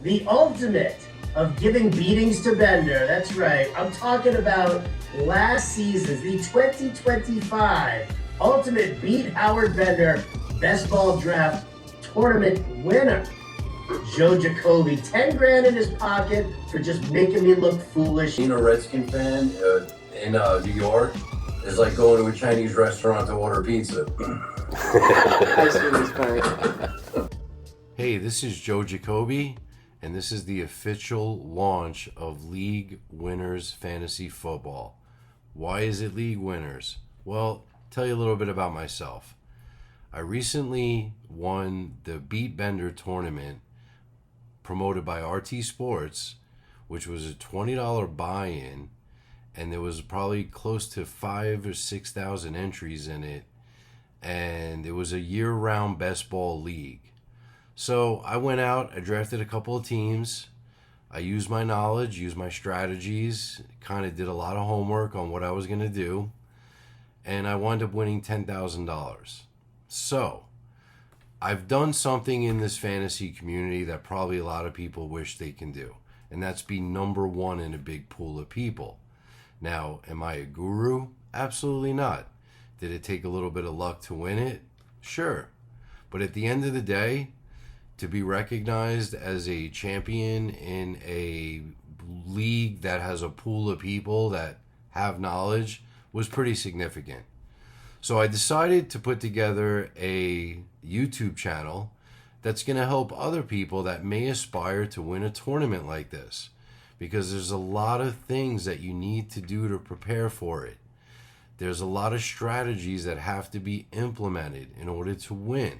the ultimate of giving beatings to Bender. That's right. I'm talking about last season's, the 2025 Ultimate Beat Howard Bender Best Ball Draft Tournament winner. Joe Jacoby, 10 grand in his pocket for just making me look foolish. Being a Redskin fan in New York is like going to a Chinese restaurant to order pizza. Hey, this is Joe Jacoby, and this is the official launch of League Winners Fantasy Football. Why is it League Winners? Well, tell you a little bit about myself. I recently won the Beat Bender tournament promoted by RT Sports, which was a $20 buy-in, and there was probably close to 5,000 or 6,000 entries in it, and it was a year-round best ball league. So I went out, I drafted a couple of teams, I used my knowledge, used my strategies, kind of did a lot of homework on what I was going to do, and I wound up winning $10,000. So I've done something in this fantasy community that probably a lot of people wish they can do, and that's be number one in a big pool of people. Now, am I a guru? Absolutely not. Did it take a little bit of luck to win it? Sure. But at the end of the day, to be recognized as a champion in a league that has a pool of people that have knowledge was pretty significant. So I decided to put together a YouTube channel that's going to help other people that may aspire to win a tournament like this, because there's a lot of things that you need to do to prepare for it. There's a lot of strategies that have to be implemented in order to win.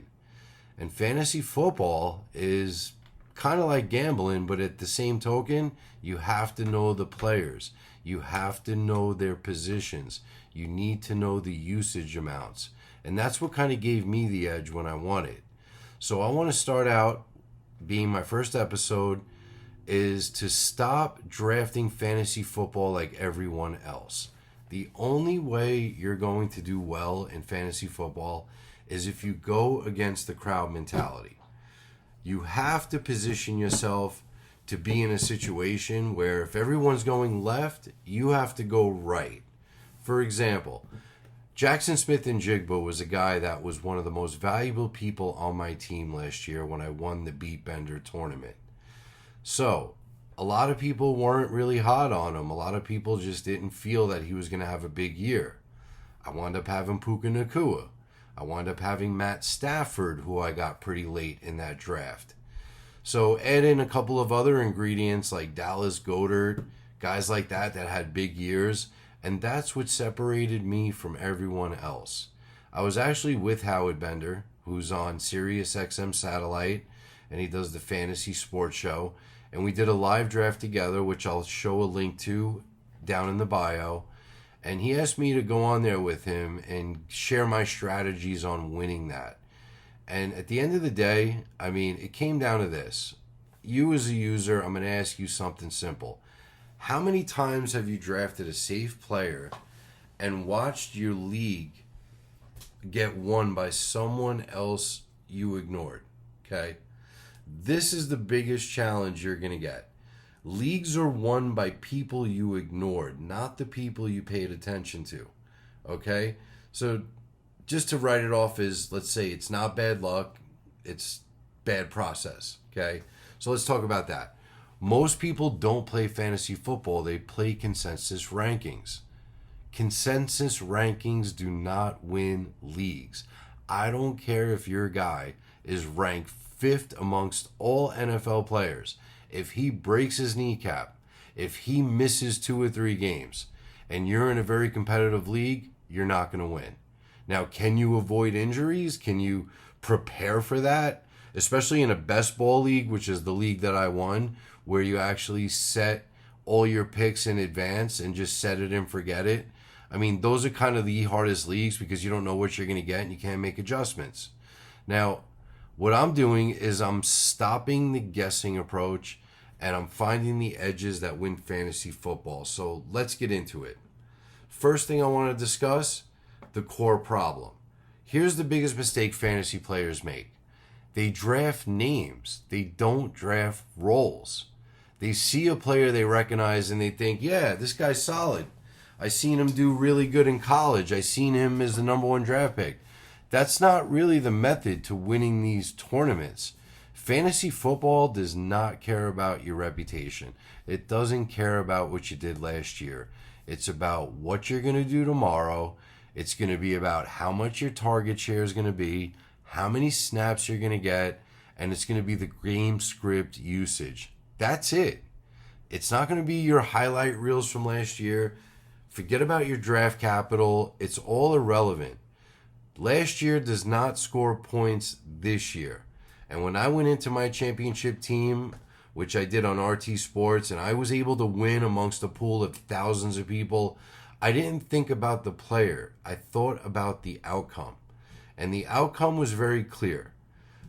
And fantasy football is kind of like gambling, but at the same token, you have to know the players. You have to know their positions. You need to know the usage amounts. And that's what kind of gave me the edge when I won it. So I want to start out, being my first episode, is to stop drafting fantasy football like everyone else. The only way you're going to do well in fantasy football is if you go against the crowd mentality. You have to position yourself to be in a situation where if everyone's going left, you have to go right. For example, Jackson Smith-Njigba was a guy that was one of the most valuable people on my team last year when I won the Beat Bender tournament. So, a lot of people weren't really hot on him. A lot of people just didn't feel that he was going to have a big year. I wound up having Puka Nacua. I wound up having Matt Stafford, who I got pretty late in that draft. So add in a couple of other ingredients like Dallas Goedert, guys like that had big years, and that's what separated me from everyone else. I was actually with Howard Bender, who's on Sirius XM Satellite, and he does the Fantasy Sports Show, and we did a live draft together, which I'll show a link to down in the bio. And he asked me to go on there with him and share my strategies on winning that. And at the end of the day, I mean, it came down to this. You as a user, I'm going to ask you something simple. How many times have you drafted a safe player and watched your league get won by someone else you ignored? Okay? This is the biggest challenge you're going to get. Leagues are won by people you ignored, not the people you paid attention to. Okay? So just to write it off as, let's say it's not bad luck, it's bad process. Okay? So let's talk about that. Most people don't play fantasy football, they play consensus rankings. Consensus rankings do not win leagues. I don't care if your guy is ranked 5th amongst all NFL players. If he breaks his kneecap, if he misses 2 or 3 games, and you're in a very competitive league, you're not going to win. Now, can you avoid injuries? Can you prepare for that? Especially in a best ball league, which is the league that I won, where you actually set all your picks in advance and just set it and forget it. I mean, those are kind of the hardest leagues because you don't know what you're going to get and you can't make adjustments. Now, what I'm doing is I'm stopping the guessing approach and I'm finding the edges that win fantasy football. So let's get into it. First thing I want to discuss, the core problem. Here's the biggest mistake fantasy players make. They draft names. They don't draft roles. They see a player they recognize and they think, yeah, this guy's solid. I seen him do really good in college. I seen him as the number one draft pick. That's not really the method to winning these tournaments. Fantasy football does not care about your reputation. It doesn't care about what you did last year. It's about what you're going to do tomorrow. It's going to be about how much your target share is going to be, how many snaps you're going to get, and it's going to be the game script usage. That's it. It's not going to be your highlight reels from last year. Forget about your draft capital. It's all irrelevant. Last year does not score points this year. And when I went into my championship team, which I did on RT Sports, and I was able to win amongst a pool of thousands of people, I didn't think about the player. I thought about the outcome. And the outcome was very clear.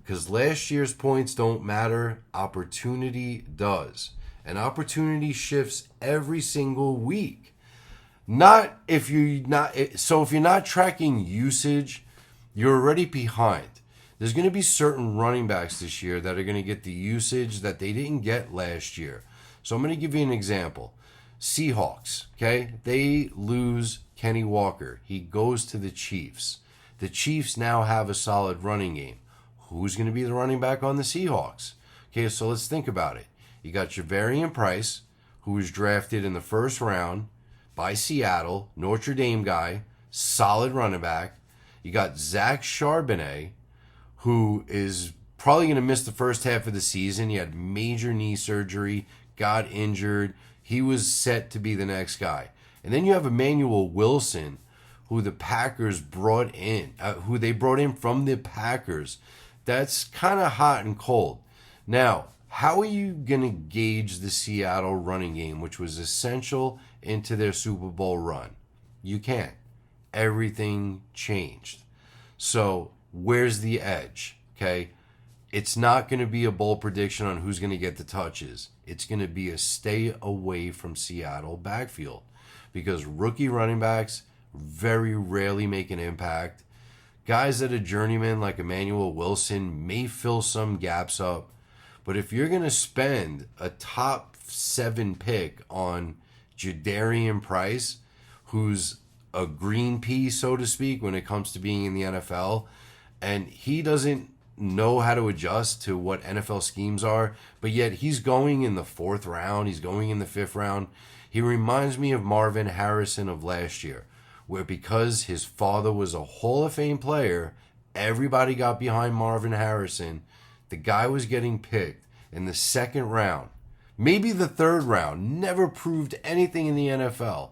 Because last year's points don't matter, opportunity does. And opportunity shifts every single week. If you're not tracking usage, you're already behind. There's going to be certain running backs this year that are going to get the usage that they didn't get last year. So I'm going to give you an example. Seahawks, okay? They lose Kenny Walker. He goes to the Chiefs. The Chiefs now have a solid running game. Who's going to be the running back on the Seahawks? Okay, so let's think about it. You got Javarian Price, who was drafted in the first round by Seattle, Notre Dame guy, solid running back. You got Zach Charbonnet, who is probably going to miss the first half of the season. He had major knee surgery, got injured. He was set to be the next guy. And then you have Emmanuel Wilson, who the Packers brought in, who they brought in from the Packers. That's kind of hot and cold. Now, how are you going to gauge the Seattle running game, which was essential into their Super Bowl run? You can't. Everything changed. So, where's the edge? Okay? It's not going to be a bold prediction on who's going to get the touches. It's going to be a stay away from Seattle backfield. Because rookie running backs very rarely make an impact. Guys that are journeymen like Emmanuel Wilson may fill some gaps up. But if you're going to spend a top 7 pick on Jadarian Price, who's a green pea, so to speak, when it comes to being in the NFL, and he doesn't know how to adjust to what NFL schemes are, but yet he's going in the 4th round, he's going in the 5th round. He reminds me of Marvin Harrison of last year, where because his father was a Hall of Fame player, everybody got behind Marvin Harrison. The guy was getting picked in the 2nd round, maybe the 3rd round, never proved anything in the NFL.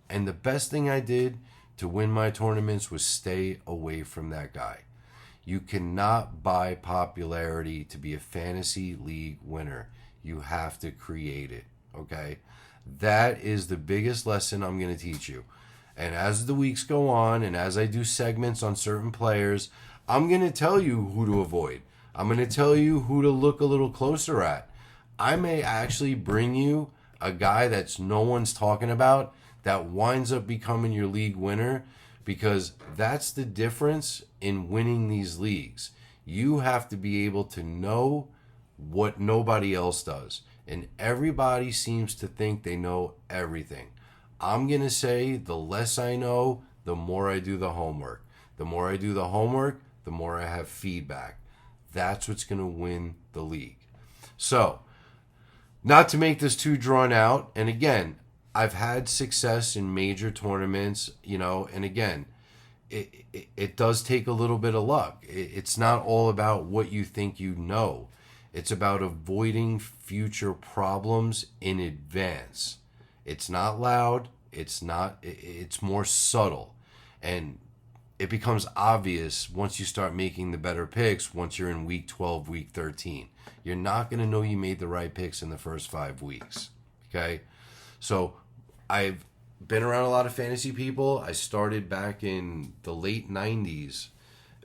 And the best thing I did to win my tournaments was stay away from that guy. You cannot buy popularity to be a fantasy league winner. You have to create it, okay? That is the biggest lesson I'm going to teach you. And as the weeks go on and as I do segments on certain players, I'm going to tell you who to avoid. I'm going to tell you who to look a little closer at. I may actually bring you a guy that's no one's talking about that winds up becoming your league winner, because that's the difference in winning these leagues. You have to be able to know what nobody else does. And everybody seems to think they know everything. I'm going to say the less I know, the more I do the homework. The more I do the homework, the more I have feedback. That's what's going to win the league. So, not to make this too drawn out, and again, I've had success in major tournaments, and again, it does take a little bit of luck. It's not all about what you think you know. It's about avoiding future problems in advance. It's not loud. It's more subtle. And it becomes obvious once you start making the better picks once you're in week 12, week 13. You're not going to know you made the right picks in the first 5 weeks. Okay? So I've been around a lot of fantasy people. I started back in the late 90s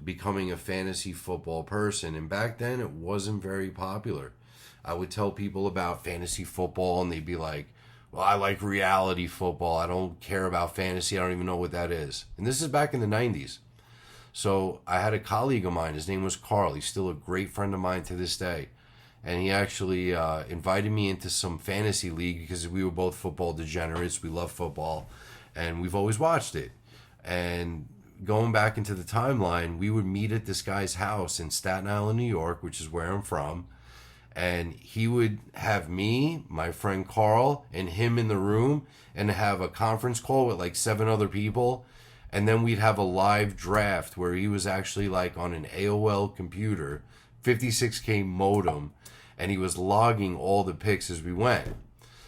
becoming a fantasy football person. And back then it wasn't very popular. I would tell people about fantasy football and they'd be like, well, I like reality football. I don't care about fantasy. I don't even know what that is. And this is back in the 90s. So I had a colleague of mine. His name was Carl. He's still a great friend of mine to this day. And he actually invited me into some fantasy league because we were both football degenerates. We love football, and we've always watched it. And going back into the timeline, we would meet at this guy's house in Staten Island, New York, which is where I'm from. And he would have me, my friend Carl, and him in the room and have a conference call with like 7 other people. And then we'd have a live draft where he was actually like on an AOL computer, 56K modem, and he was logging all the picks as we went.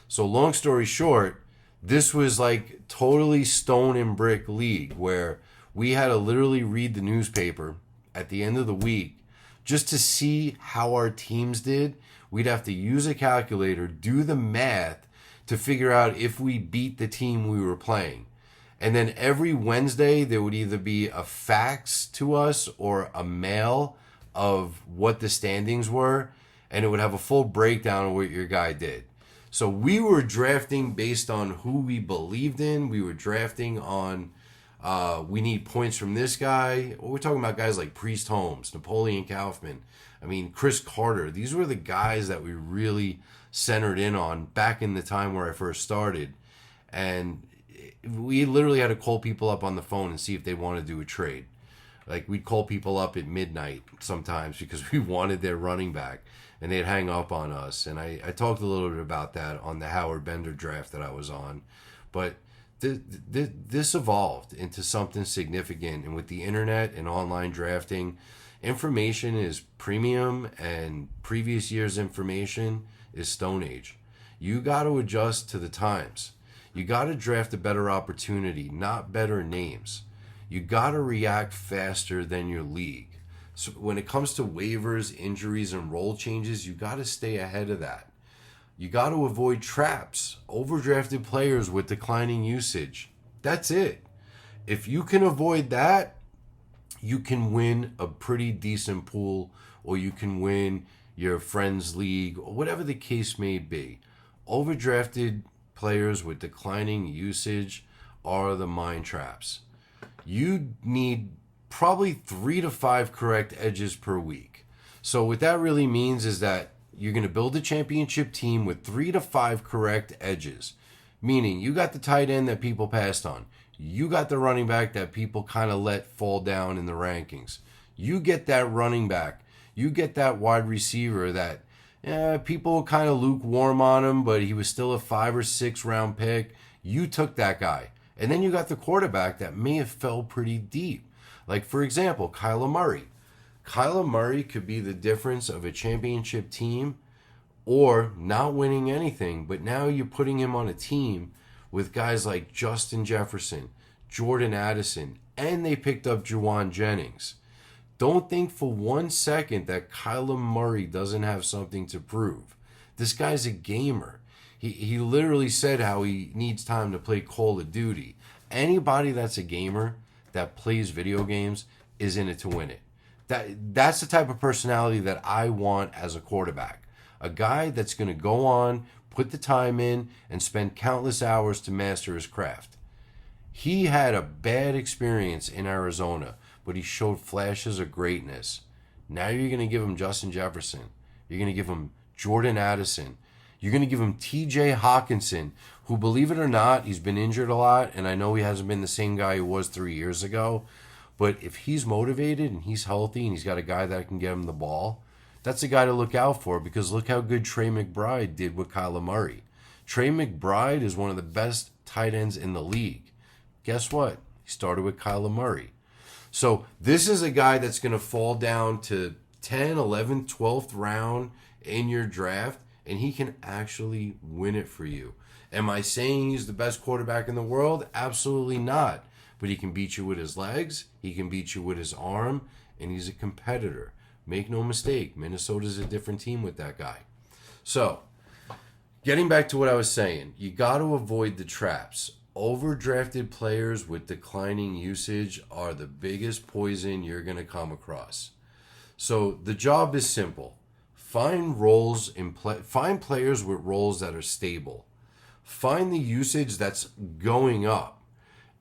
So long story short, this was like totally stone and brick league where we had to literally read the newspaper at the end of the week just to see how our teams did. We'd have to use a calculator, do the math to figure out if we beat the team we were playing. And then every Wednesday, there would either be a fax to us or a mail of what the standings were, and it would have a full breakdown of what your guy did. So we were drafting based on who we believed in. We were drafting on, we need points from this guy. We're talking about guys like Priest Holmes, Napoleon Kaufman, I mean, Chris Carter. These were the guys that we really centered in on back in the time where I first started. And we literally had to call people up on the phone and see if they wanted to do a trade. Like, we'd call people up at midnight sometimes because we wanted their running back, and they'd hang up on us. And I talked a little bit about that on the Howard Bender draft that I was on. But this evolved into something significant. And with the internet and online drafting, information is premium, and previous year's information is Stone Age. You got to adjust to the times. You got to draft a better opportunity, not better names. You got to react faster than your league. So when it comes to waivers, injuries, and role changes, you got to stay ahead of that. You got to avoid traps, overdrafted players with declining usage. That's it. If you can avoid that, you can win a pretty decent pool, or you can win your friend's league, or whatever the case may be. Overdrafted players with declining usage are the mind traps. You need probably 3 to 5 correct edges per week. So what that really means is that you're going to build a championship team with 3 to 5 correct edges. Meaning you got the tight end that people passed on. You got the running back that people kind of let fall down in the rankings. You get that running back. You get that wide receiver that people kind of lukewarm on him, but he was still a 5 or 6 round pick. You took that guy. And then you got the quarterback that may have fell pretty deep. Like, for example, Kyler Murray. Kyler Murray could be the difference of a championship team or not winning anything, but now you're putting him on a team with guys like Justin Jefferson, Jordan Addison, and they picked up Juwan Jennings. Don't think for 1 second that Kyler Murray doesn't have something to prove. This guy's a gamer. He literally said how he needs time to play Call of Duty. Anybody that's a gamer that plays video games is in it to win it. That's the type of personality that I want as a quarterback. A guy that's going to go on, put the time in, and spend countless hours to master his craft. He had a bad experience in Arizona, but he showed flashes of greatness. Now you're going to give him Justin Jefferson. You're going to give him Jordan Addison. You're going to give him TJ Hawkinson, who, believe it or not, he's been injured a lot, and I know he hasn't been the same guy he was 3 years ago. But if he's motivated and he's healthy and he's got a guy that can get him the ball, that's a guy to look out for, because look how good Trey McBride did with Kyler Murray. Trey McBride is one of the best tight ends in the league. Guess what? He started with Kyler Murray. So this is a guy that's going to fall down to 10, 11, 12th round in your draft, and he can actually win it for you. Am I saying he's the best quarterback in the world? Absolutely not. But he can beat you with his legs, he can beat you with his arm, and he's a competitor. Make no mistake, Minnesota's a different team with that guy. So, getting back to what I was saying, you got to avoid the traps. Overdrafted players with declining usage are the biggest poison you're going to come across. So, the job is simple. Find find players with roles that are stable. Find the usage that's going up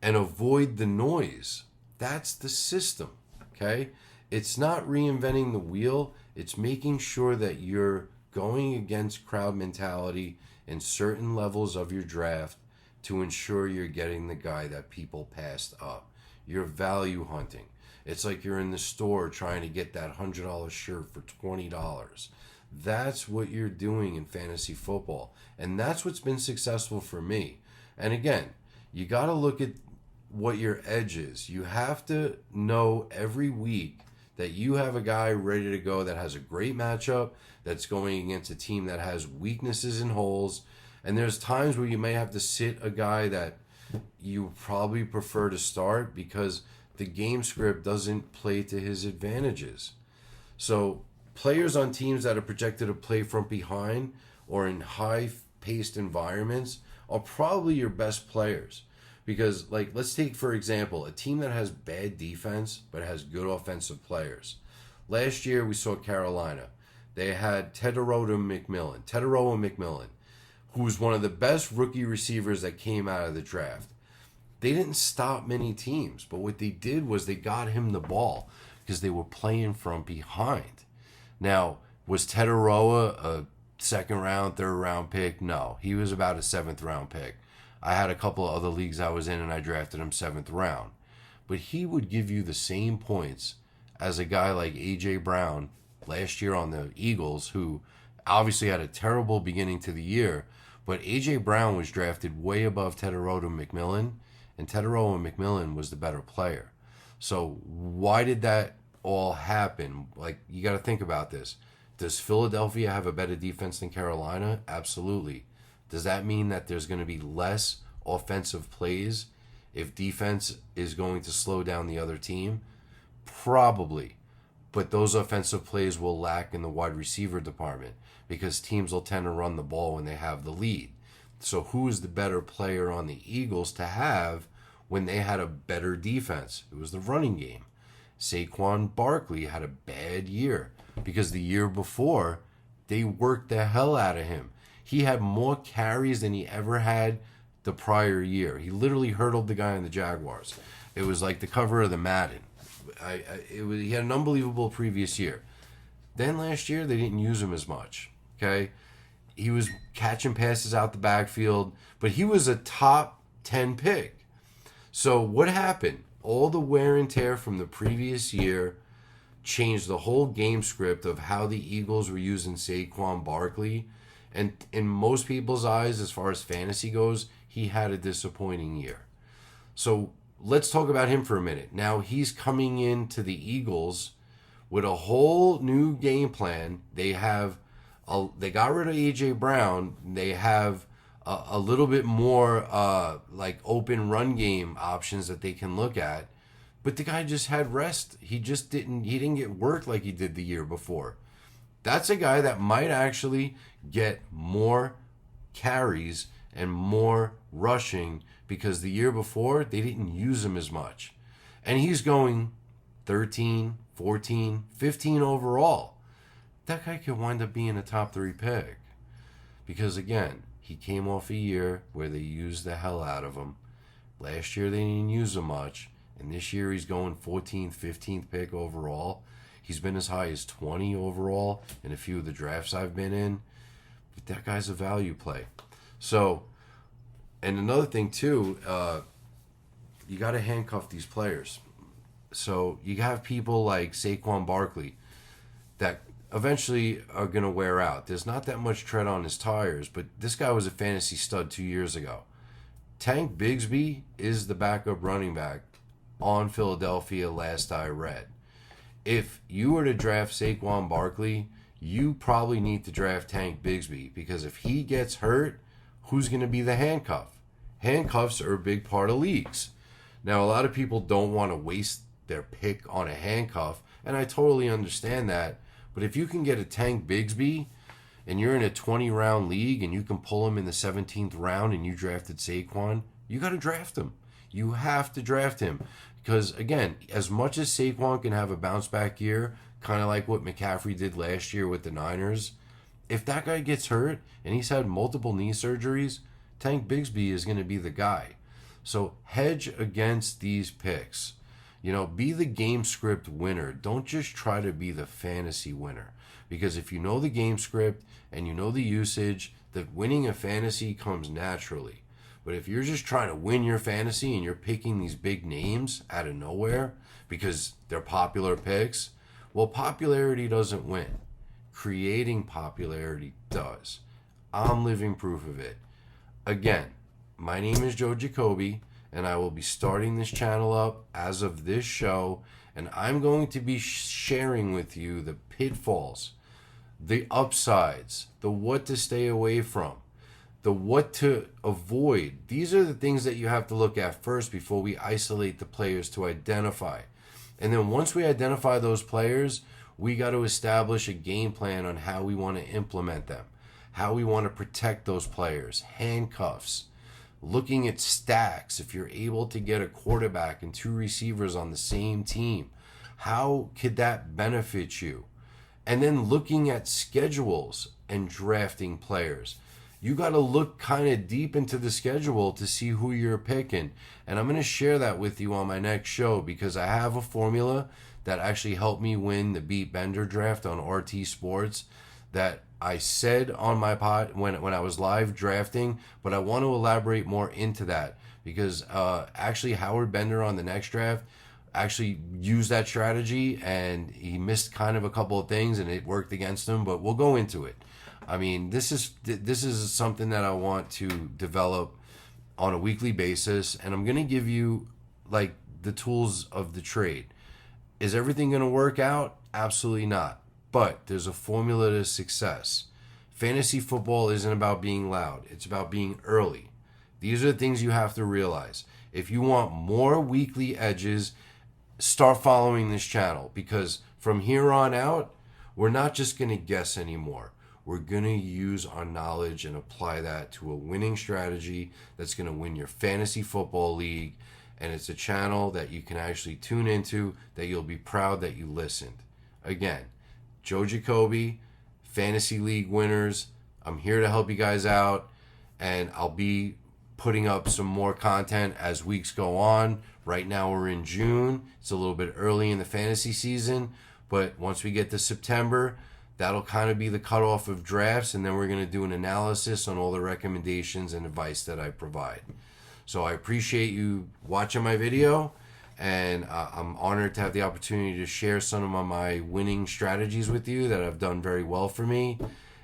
and avoid the noise. That's the system. Okay? It's not reinventing the wheel. It's making sure that you're going against crowd mentality in certain levels of your draft to ensure you're getting the guy that people passed up. You're value hunting. It's like you're in the store trying to get that $100 shirt for $20. That's what you're doing in fantasy football. And that's what's been successful for me. And again, you got to look at what your edge is. You have to know every week that you have a guy ready to go that has a great matchup, that's going against a team that has weaknesses and holes. And there's times where you may have to sit a guy that you probably prefer to start because the game script doesn't play to his advantages. So players on teams that are projected to play from behind or in high-paced environments are probably your best players. Because, like, let's take, for example, a team that has bad defense but has good offensive players. Last year, we saw Carolina. They had Tetairoa McMillan, who was one of the best rookie receivers that came out of the draft. They didn't stop many teams, but what they did was they got him the ball because they were playing from behind. Now, was Tetairoa a second-round, third-round pick? No, he was about a seventh-round pick. I had a couple of other leagues I was in, and I drafted him 7th round. But he would give you the same points as a guy like A.J. Brown last year on the Eagles, who obviously had a terrible beginning to the year. But A.J. Brown was drafted way above Tetairoa McMillan, and Tetairoa McMillan was the better player. So why did that all happen? Like, you got to think about this. Does Philadelphia have a better defense than Carolina? Absolutely. Does that mean that there's going to be less offensive plays if defense is going to slow down the other team? Probably. But those offensive plays will lack in the wide receiver department because teams will tend to run the ball when they have the lead. So who is the better player on the Eagles to have when they had a better defense? It was the running game. Saquon Barkley had a bad year because the year before they worked the hell out of him. He had more carries than he ever had the prior year. He literally hurdled the guy in the Jaguars. It was like the cover of the Madden. He had an unbelievable previous year. Then last year, they didn't use him as much. Okay? He was catching passes out the backfield, but he was a top 10 pick. So what happened? All the wear and tear from the previous year changed the whole game script of how the Eagles were using Saquon Barkley. And in most people's eyes, as far as fantasy goes, he had a disappointing year. So let's talk about him for a minute. Now he's coming into the Eagles with a whole new game plan. They got rid of A.J. Brown. They have a little bit more like open run game options that they can look at. But the guy just had rest. He didn't get work like he did the year before. That's a guy that might actually get more carries and more rushing because the year before they didn't use him as much. And he's going 13, 14, 15 overall. That guy could wind up being a top 3 pick. Because again, he came off a year where they used the hell out of him. Last year they didn't use him much. And this year he's going 14th, 15th pick overall. He's been as high as 20 overall in a few of the drafts I've been in. But that guy's a value play. So, and another thing too, you got to handcuff these players. So you have people like Saquon Barkley that eventually are going to wear out. There's not that much tread on his tires, but this guy was a fantasy stud 2 years ago. Tank Bigsby is the backup running back on Philadelphia last I read. If you were to draft Saquon Barkley, you probably need to draft Tank Bigsby because if he gets hurt, who's going to be the handcuff? Handcuffs are a big part of leagues. Now, a lot of people don't want to waste their pick on a handcuff, and I totally understand that. But if you can get a Tank Bigsby and you're in a 20-round league and you can pull him in the 17th round and you drafted Saquon, you got to draft him. You have to draft him. Because, again, as much as Saquon can have a bounce-back year, kind of like what McCaffrey did last year with the Niners, if that guy gets hurt and he's had multiple knee surgeries, Tank Bigsby is going to be the guy. So hedge against these picks. Be the game script winner. Don't just try to be the fantasy winner. Because if you know the game script and you know the usage, the winning a fantasy comes naturally. But if you're just trying to win your fantasy and you're picking these big names out of nowhere because they're popular picks, well, popularity doesn't win. Creating popularity does. I'm living proof of it. Again, my name is Joe Jacoby, and I will be starting this channel up as of this show, and I'm going to be sharing with you the pitfalls, the upsides, the what to stay away from, the what to avoid. These are the things that you have to look at first before we isolate the players to identify. And then once we identify those players, we got to establish a game plan on how we want to implement them, how we want to protect those players, handcuffs, looking at stacks. If you're able to get a quarterback and 2 receivers on the same team, how could that benefit you? And then looking at schedules and drafting players. You got to look kind of deep into the schedule to see who you're picking. And I'm going to share that with you on my next show because I have a formula that actually helped me win the Beat Bender draft on RT Sports that I said on my pod when I was live drafting, but I want to elaborate more into that because actually Howard Bender on the next draft actually used that strategy and he missed kind of a couple of things and it worked against him, but we'll go into it. I mean, this is something that I want to develop on a weekly basis, and I'm going to give you like the tools of the trade. Is everything going to work out? Absolutely not. But there's a formula to success. Fantasy football isn't about being loud. It's about being early. These are the things you have to realize. If you want more weekly edges, start following this channel because from here on out, we're not just going to guess anymore. We're going to use our knowledge and apply that to a winning strategy that's going to win your fantasy football league. And it's a channel that you can actually tune into that you'll be proud that you listened. Again, Joe Jacoby, Fantasy League winners. I'm here to help you guys out. And I'll be putting up some more content as weeks go on. Right now we're in June. It's a little bit early in the fantasy season. But once we get to September, that'll kind of be the cutoff of drafts, and then we're going to do an analysis on all the recommendations and advice that I provide. So I appreciate you watching my video, and I'm honored to have the opportunity to share some of my winning strategies with you that have done very well for me,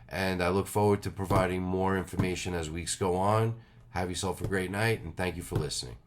and I look forward to providing more information as weeks go on. Have yourself a great night, and thank you for listening.